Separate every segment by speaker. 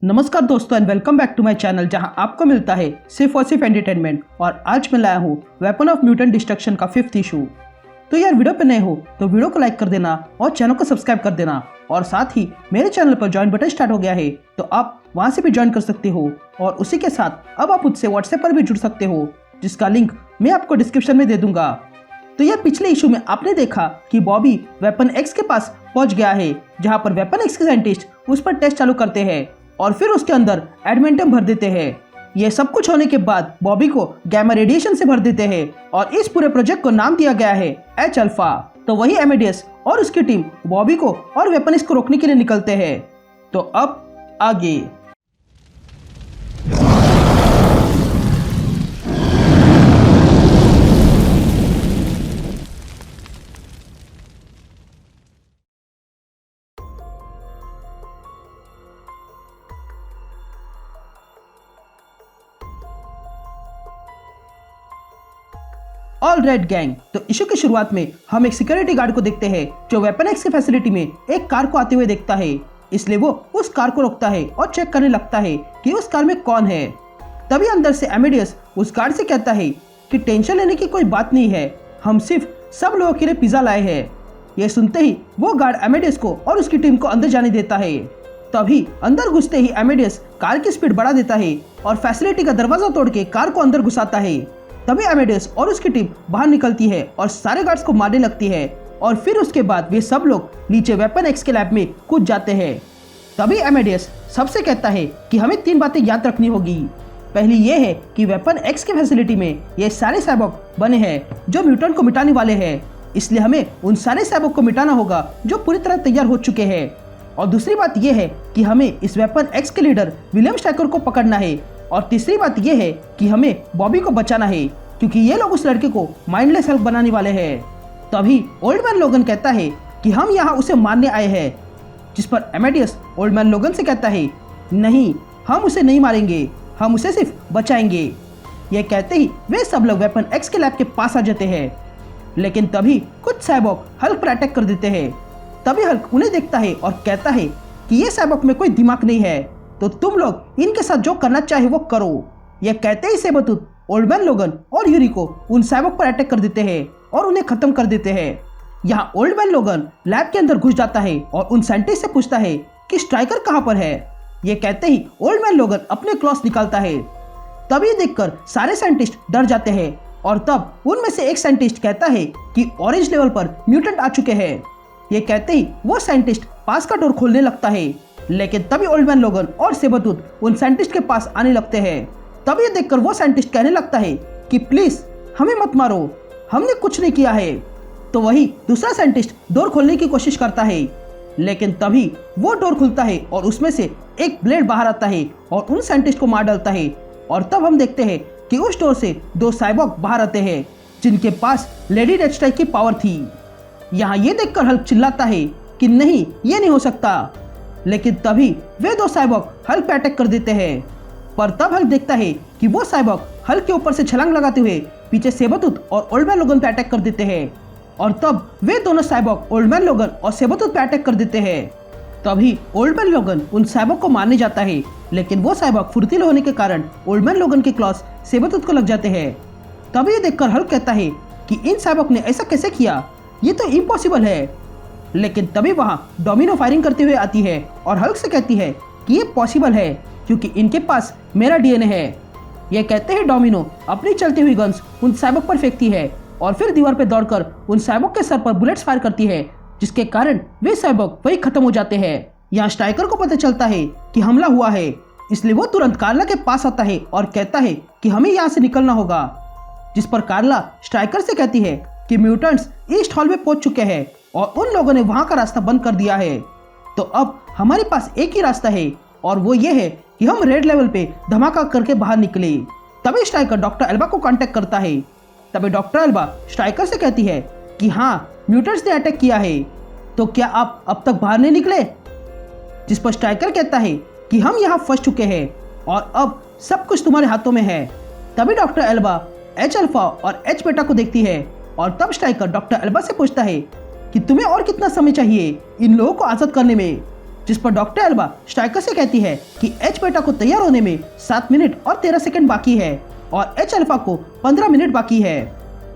Speaker 1: नमस्कार दोस्तों and welcome back to my channel जहां आपको मिलता है सिर्फ और सिर्फ एंटरटेनमेंट। और आज मैं लाया हूं वेपन ऑफ म्यूटेंट डिस्ट्रक्शन का 5th इशू। तो यार वीडियो पे नए हो तो वीडियो को लाइक कर देना और चैनल को सब्सक्राइब कर देना। और साथ ही मेरे चैनल पर ज्वाइन बटन स्टार्ट हो गया है तो आप वहां से भी ज्वाइन कर सकते हो। और उसी के साथ अब आप मुझसे व्हाट्सएप पर भी जुड़ सकते हो जिसका लिंक मैं आपको डिस्क्रिप्शन में दे दूंगा। तो यार पिछले इशू में आपने देखा कि बॉबी वेपन एक्स के पास पहुंच गया है जहां पर वेपन एक्स के साइंटिस्ट उस पर टेस्ट चालू करते हैं और फिर उसके अंदर एडमेंटम भर देते हैं। ये सब कुछ होने के बाद बॉबी को गैमा रेडिएशन से भर देते हैं और इस पूरे प्रोजेक्ट को नाम दिया गया है एच अल्फा। तो वही एमेडियस और उसकी टीम बॉबी को और वेपन एक्स को रोकने के लिए निकलते हैं। तो अब आगे ऑल राइट गैंग। तो इशू की शुरुआत में हम एक सिक्योरिटी गार्ड को देखते हैं जो वेपन एक्स की फैसिलिटी में एक कार को आते हुए देखता है। इसलिए वो उस कार को रोकता है और चेक करने लगता है कि उस कार में कौन है। तभी अंदर से एमेडियस उस गार्ड से कहता है कि टेंशन लेने की कोई बात नहीं है, हम सिर्फ सब लोगों के लिए पिज्जा लाए हैं। यह सुनते ही वो गार्ड एमेडियस को और उसकी टीम को अंदर जाने देता है। तभी अंदर घुसते ही एमेडियस कार की स्पीड बढ़ा देता है और फैसिलिटी का दरवाजा तोड़ के कार को अंदर घुसाता है। तभी एमेडियस और उसकी टीम बाहर निकलती है और सारे गार्ड्स को मारने लगती है और फिर उसके बाद वे सब लोग नीचे वेपन एक्स के लैब में कूद जाते हैं। तभी एमेडियस सबसे कहता है कि हमें 3 बातें याद रखनी होगी। पहली ये है कि वेपन एक्स की फैसिलिटी में ये सारे साइबॉर्ग बने हैं जो म्यूटेंट को मिटाने वाले हैं, इसलिए हमें उन सारे साइबॉर्ग को मिटाना होगा जो पूरी तरह तैयार हो चुके हैं। और दूसरी बात यह है कि हमें इस वेपन एक्स के लीडर विलियम स्ट्राइकर को पकड़ना है। और तीसरी बात यह है कि हमें बॉबी को बचाना है क्योंकि ये लोग उस लड़के को माइंडलेस हल्क बनाने वाले हैं। तभी ओल्ड मैन लोगन कहता है कि हम यहाँ उसे मारने आए हैं, जिस पर एमेडियस ओल्ड मैन लोगन से कहता है नहीं, हम उसे नहीं मारेंगे, हम उसे सिर्फ बचाएंगे। ये कहते ही वे सब लोग वेपन एक्स के लैब के पास आ जाते हैं। लेकिन तभी कुछ साइबॉर्ग हल्क पर अटैक कर देते हैं। तभी हल्क उन्हें देखता है और कहता है कि ये साइबॉर्ग में कोई दिमाग नहीं है, तो तुम लोग इनके साथ जो करना चाहे वो करो। यह कहते ही सेबरटूथ ओल्ड मैन लोगन और यूरी को उन साइबॉर्ग पर अटैक कर देते हैं और उन्हें खत्म कर देते हैं। यहाँ ओल्ड मैन लोगन लैब के अंदर घुस जाता है और उन साइंटिस्ट से पूछता है कि स्ट्राइकर कहाँ पर है। ये कहते ही ओल्ड मैन लोगन अपने क्लॉस निकालता है। तभी देखकर सारे साइंटिस्ट डर जाते हैं और तब उनमें से एक साइंटिस्ट कहता है कि ऑरेंज लेवल पर म्यूटेंट आ चुके हैं। ये कहते ही वो साइंटिस्ट पास का डोर खोलने लगता है, लेकिन तभी ओल्ड मैन लोगन और सेबरटूथ उन साइंटिस्ट के पास आने लगते हैं। तब ये देखकर वो साइंटिस्ट कहने लगता है कि प्लीज हमें मत मारो, हमने कुछ नहीं किया है। तो वही दूसरा साइंटिस्ट डोर खोलने की कोशिश करता है, लेकिन तभी वो डोर खुलता है और उसमें से एक ब्लेड बाहर आता है और उन साइंटिस्ट को मार डालता है। और तब हम देखते हैं कि उस डोर से 2 साइबॉर्ग बाहर आते हैं जिनके पास लेडी डेथस्ट्राइक की पावर थी। यहाँ ये देखकर हल्क चिल्लाता है कि नहीं, ये नहीं हो सकता। लेकिन तभी वे 2 साइबॉर्ग हल्क पे अटैक कर देते हैं। पर तब हल्क देखता है कि वो साइबॉर्ग हल्क के ऊपर से छलांग लगाते हुए पीछे सेबरटूथ और ओल्ड मैन लोगन पे अटैक कर देते हैं। और तब वे दोनों साइबॉर्ग ओल्ड मैन लोगन और सेबरटूथ पे अटैक कर देते हैं। तभी ओल्ड मैन लोगन उन साइबॉर्ग को मारने जाता है, लेकिन वो साइबॉर्ग फुर्तीले होने के कारण ओल्ड मैन लोगन के क्लॉस सेबरटूथ को लग जाते हैं। तभी ये देखकर हल्क कहता है कि इन साइबॉर्ग ने ऐसा कैसे किया, ये तो इम्पॉसिबल है। लेकिन तभी वहाँ डोमिनो फायरिंग करते हुए आती है और हल्क से कहती है कि ये पॉसिबल है क्योंकि इनके पास मेरा डीएनए है। ये कहते हैं डोमिनो अपनी चलती हुई गन्स उन साइबॉर्ग पर फेंकती है और फिर दीवार पर दौड़कर उन साइबॉर्ग के सर पर बुलेट्स फायर करती है, जिसके कारण वे साइबॉर्ग वही खत्म हो जाते हैं। यहाँ स्ट्राइकर को पता चलता है कि हमला हुआ है, इसलिए वो तुरंत कार्ला के पास आता है और कहता है कि हमें यहाँ से निकलना होगा। जिस पर कार्ला स्ट्राइकर से कहती है कि म्यूटेंट्स ईस्ट हॉल में पहुंच चुके हैं और उन लोगों ने वहां का रास्ता बंद कर दिया है। तो अब हमारे पास एक ही रास्ता है और वो ये है कि हम रेड लेवल पे धमाका करके बाहर निकले। तभी स्ट्राइकर डॉक्टर एल्बा को कांटेक्ट करता है। तभी डॉक्टर एल्बा स्ट्राइकर से कहती है कि हाँ, म्यूटेंट्स ने अटैक किया है, तो क्या आप अब तक बाहर नहीं निकले। जिस पर स्ट्राइकर कहता है कि हम यहाँ फंस चुके हैं और अब सब कुछ तुम्हारे हाथों में है। तभी डॉक्टर एल्बा एच अल्फा और एच बेटा को देखती है और तब स्ट्राइकर डॉक्टर एल्बा से पूछता है कि तुम्हें और कितना समय चाहिए इन लोगों को आजाद करने में। जिस पर डॉक्टर एल्बा स्ट्राइकर से कहती है कि एच बेटा को तैयार होने में 7 मिनट और 13 सेकंड बाकी है और एच अल्फा को 15 मिनट बाकी है।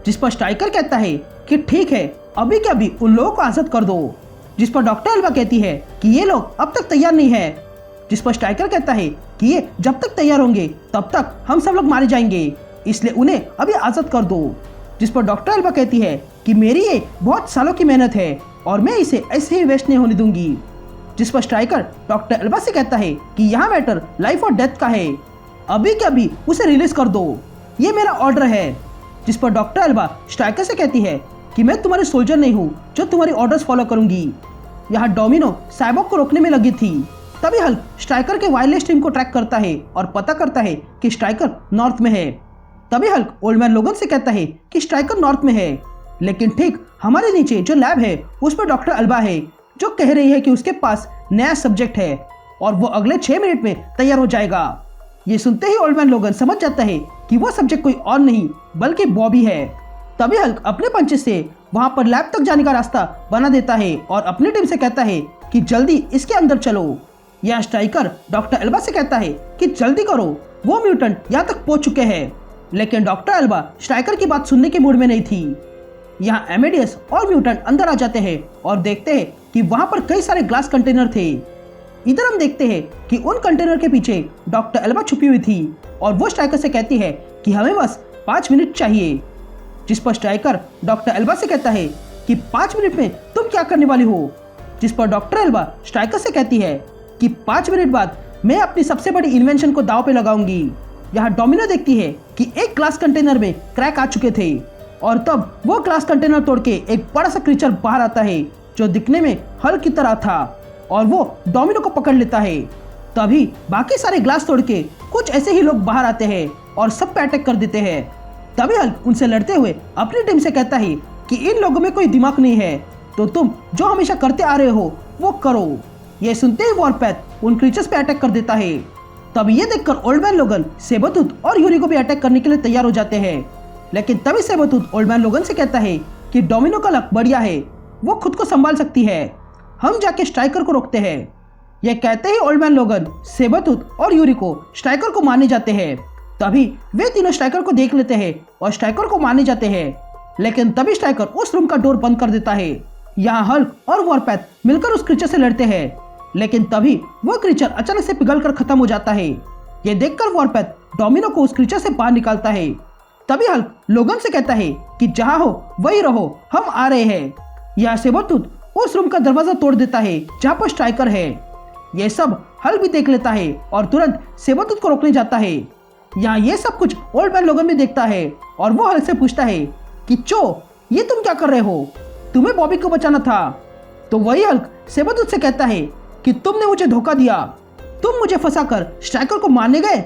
Speaker 1: जिस पर स्ट्राइकर कहता है कि ठीक है, अभी के अभी उन लोगों को आजाद कर दो। जिस पर डॉक्टर एल्बा कहती है कि ये लोग अब तक तैयार नहीं है। जिस पर स्ट्राइकर कहता है कि ये जब तक तैयार होंगे तब तक हम सब लोग मारे जाएंगे, इसलिए उन्हें अभी आजाद कर दो। जिस पर डॉक्टर एल्बा कहती है कि मेरी ये बहुत सालों की मेहनत है और मैं इसे ऐसे ही वेस्ट नहीं होने दूंगी। जिस पर स्ट्राइकर डॉक्टर एल्बा से कहता है कि यहाँ मैटर लाइफ और डेथ का है, अभी के अभी उसे रिलीज कर दो, ये मेरा ऑर्डर है। जिस पर डॉक्टर एल्बा स्ट्राइकर से कहती है कि मैं तुम्हारी सोल्जर नहीं हूँ जो तुम्हारी ऑर्डर्स फॉलो करूंगी। यहाँ डोमिनो साइबॉग को रोकने में लगी थी। तभी हल्क स्ट्राइकर के वायरलेस टीम को ट्रैक करता है और पता करता है कि स्ट्राइकर नॉर्थ में है। तभी हल्क ओल्ड मैन लोगन से कहता है कि स्ट्राइकर नॉर्थ में है, लेकिन ठीक हमारे नीचे जो लैब है उस पर डॉक्टर एल्बा है जो कह रही है कि उसके पास नया सब्जेक्ट है और वो अगले 6 मिनट में तैयार हो जाएगा। ये सुनते ही ओल्ड मैन लोगन समझ जाता है कि वो सब्जेक्ट कोई और नहीं बल्कि बॉबी है। तभी हल्क अपने पंचे से वहां पर लैब तक जाने का रास्ता बना देता है और अपनी टीम से कहता है कि जल्दी इसके अंदर चलो। यहाँ स्ट्राइकर डॉक्टर एल्बा से कहता है कि जल्दी करो, वो म्यूटेंट यहाँ तक पहुंच चुके हैं, लेकिन डॉक्टर एल्बा स्ट्राइकर की बात सुनने के मूड में नहीं थी। यहाँ एमेडियस और म्यूटेंट अंदर आ जाते हैं और देखते हैं कि वहां पर कई सारे ग्लास कंटेनर थे। इधर हम देखते हैं कि उन कंटेनर के पीछे डॉक्टर एल्बा छुपी हुई थी और वो स्ट्राइकर से कहती है कि हमें बस 5 मिनट चाहिए। जिस पर स्ट्राइकर डॉक्टर एल्बा से कहता है कि 5 मिनट में तुम क्या करने वाली हो। जिस पर डॉक्टर एल्बा स्ट्राइकर से कहती है कि 5 मिनट बाद मैं अपनी सबसे बड़ी इन्वेंशन को दांव पे लगाऊंगी। यहाँ डोमिनो देखती है कि एक ग्लास कंटेनर में क्रैक आ चुके थे और तब वो ग्लास कंटेनर तोड़ के एक बड़ा सा क्रीचर बाहर आता है जो दिखने में हल्क की तरह था और वो डोमिनो को पकड़ लेता है। तभी बाकी सारे ग्लास तोड़ के कुछ ऐसे ही लोग बाहर आते हैं और सब पे अटैक कर देते हैं। तभी हल्क उनसे लड़ते हुए अपनी टीम से कहता है कि इन लोगों में कोई दिमाग नहीं है, तो तुम जो हमेशा करते आ रहे हो वो करो। ये सुनते ही वॉरपैथ उन क्रीचर्स पे अटैक कर देता है। तब ये देखकर ओल्ड मैन लोगन सेबरटूथ और यूरी को भी अटैक करने के लिए तैयार हो जाते हैं, लेकिन तभी सेबरटूथ ओल्ड मैन लोगन से कहता है कि डोमिनो का लक बढ़िया है, वो खुद को संभाल सकती है, हम जाके स्ट्राइकर को रोकते हैं। यह कहते ही ओल्ड मैन लोगन सेबरटूथ और यूरी को स्ट्राइकर को मारने जाते हैं। तभी वे तीनों स्ट्राइकर को देख लेते हैं और स्ट्राइकर को मारने जाते हैं, लेकिन तभी स्ट्राइकर उस रूम का डोर बंद कर देता है। यहाँ हल्क और वॉरपैथ मिलकर उस क्रीचर से लड़ते हैं, लेकिन तभी वो क्रीचर अचानक से पिघलकर खत्म हो जाता है। ये देखकर वॉरपैथ डोमिनो को उस क्रीचर से बाहर निकालता है। तभी हल्क लोगन से कहता है कि जहां हो वही रहो, हम आ रहे हैं। यहाँ सेबरटूथ उस रूम का दरवाजा तोड़ देता है जहाँ पर स्ट्राइकर है। ये सब हल्क भी देख लेता है और तुरंत सेबरटूथ को रोकने जाता है। यहाँ ये सब कुछ ओल्ड मैन लोगन भी देखता है और वो हल्क से पूछता है कि चो, ये तुम क्या कर रहे हो, तुम्हें बॉबी को बचाना था। तो वही हल्क सेबरटूथ से कहता है कि तुमने मुझे धोखा दिया, तुम मुझे फंसाकर स्ट्राइकर को मारने गए।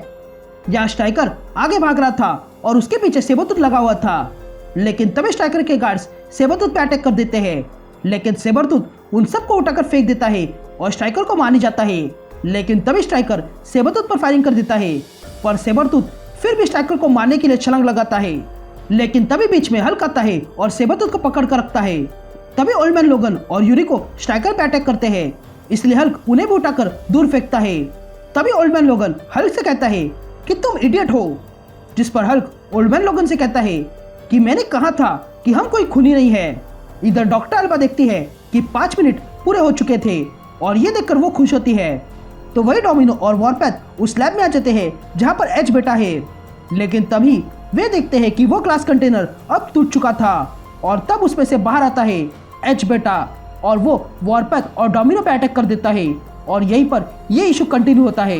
Speaker 1: यहाँ स्ट्राइकर आगे भाग रहा था और उसके पीछे सेबरटूथ लगा हुआ था, लेकिन तभी स्ट्राइकर के गार्ड्स सेबरटूथ पे अटैक कर देते हैं, लेकिन सेबरटूथ उन सबको उठाकर फेंक देता है और स्ट्राइकर को मारने जाता है, लेकिन तभी स्ट्राइकर सेबरटूथ पर फायरिंग कर देता है, पर सेबरटूथ फिर भी स्ट्राइकर को मारने के लिए छलांग लगाता है, लेकिन तभी बीच में हल्क आता है और सेबरटूथ को पकड़ कर रखता है। तभी ओल्ड मैन लोगन और यूरी को स्ट्राइकर पे अटैक करते हैं, इसलिए हल्क उन्हें भी उठाकर दूर फेंकता है। तभी ओल्ड मैन लोगन हल्क से कहता है कि तुम इडियट हो। जिस पर हल्क ओल्ड मैन लोगन से कहता है कि मैंने कहा था कि हम कोई खूनी नहीं है। इधर डॉक्टर एल्बा देखती है कि 5 मिनट पूरे हो चुके थे और ये देखकर वो खुश होती है। तो वही डोमिनो और वॉरपैथ उस लैब में आ जाते हैं जहाँ पर एच बेटा है, लेकिन तभी वे देखते हैं कि वो ग्लास कंटेनर अब टूट चुका था और तब उसमें से बाहर आता है एच बेटा और वो वॉरपैथ और डोमिनो पे अटैक कर देता है और यहीं पर ये इशू कंटिन्यू होता है।